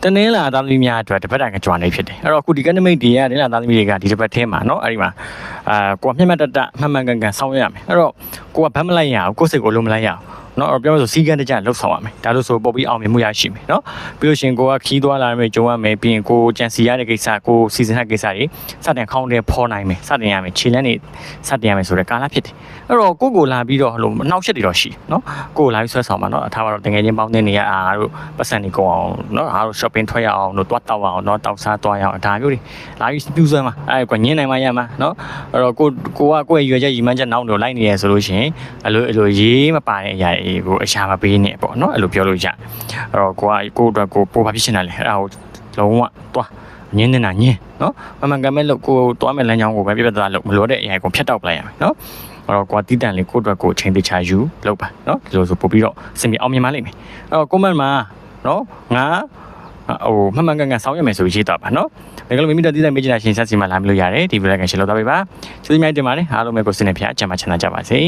တနင်္လာသားသမီးများအတွက်တစ်ပတ်တိုင်ကကြွားနေဖြစ်တယ်အဲ့တော့အခုဒီကနေ့မိတ်တွေကတနင်္လာသားသမီးတွေကဒီတစ်ပတ်ထဲမှာเนาะအဲ့ဒီမှာကိုကမျက်မှတ်တတမှန်မှန်ကန်ကန်ဆောင်ရွက်ရမယ်အဲ့တော့ကိုကဘတ်မလိုက်ရအောင်ကိုယ်စိတ်ကိုလုံးမလိုက်ရအောင်เนาะပြောလို့ဆိုစီကန်းတကြလှုပ်ဆောင်ရမယ်ဒါလို့ဆိုပုတ်ပြီးအောင်မြင်မှုရရှိမယ်เนาะပြီးလို့ရှင်ကိုကခီးသွားလာမယ်ကြုံရမယ်ပြီးရင်ကိုကြံစီရတဲ့ကိစ္စကိုစီစဉ်တဲ့ကိစ္စတွေစတင်ခေါင်းထဲဖော်နိုင်မယ်စတင်ရမယ်ခြေလန်းနေစတင်ရမယ်ဆိုတဲ့ကာလဖြစ်တယ်အဲ့တော့ကိုလာပြီးတော့ဟိုအနောက်ချက်တွေတော့ရှိเนาะကိုလာပြီးဆွဲဆောင်ပါเนาะအထားပါတော့တကယ်ချင်းပေါင်းတဲ့နေရအားတို့ပတ်စံနေကုန်အောင်เนาะအားတို့ shopping ထွက်ရအောင်တို့တွားတောက်အောင်เนาะတောက်စားသွားရအောင်ဒါမျိုးတွေလာပြီးပြူဆွဲမှာအဲ့ကွညင်းနိုင်မှရမှာเนาะအဲ့တော့ကိုရဲ့ရွယ်ချက်ရီမှန်းချက်နောက်တော့လိုက်နေရဆိုလို့ရှိရင်အဲ့လိုရေးမပါတဲ့အရာကိုအရှာမပေးနဲ့ပေါ့เนาะအဲ့လိုပြောလို့ရအဲ့တော့ကိုအတွက်ကိုပို့ပါဖြစ်နေတာလေအဲ့ဒါကိုလုံးဝတွားညင်းနေတာညင်းเนาะမမှန်ကန်မဲ့လို့ကိုတွားမဲ့လမ်းကြောင်းကိုပဲပြပြသားလို့မလိုတဲ့အရာကိုဖျက်တောက်ပလိုက်ရမယ်เนาะအဲ့တော့ကိုတီးတန်လေးကိုအတွက်ကိုချိန်တခြားယူလောက်ပါเนาะဒီလိုဆိုပို့ပြီးတော့စင်ပြေအောင်မြင်ပါလိမ့်မယ်အဲ့တော့ comment မှာเนาะငါဟိုမှန်ကန်ဆောင်းရမယ်ဆိုပြီးရေးတော့ပါเนาะဒါကလည်းမိမိတို့တီးတန်မေးချင်တာရှင်ဆက်စီမှာလာမလို့ရတယ်ဒီဗီဒီယိုကရှင်းလို့သွားပေးပါကျေးဇူးများတင်ပါတယ်အားလုံးပဲကိုစနေဖျားအကြမ်းမှချမ်းသာကြပါစေ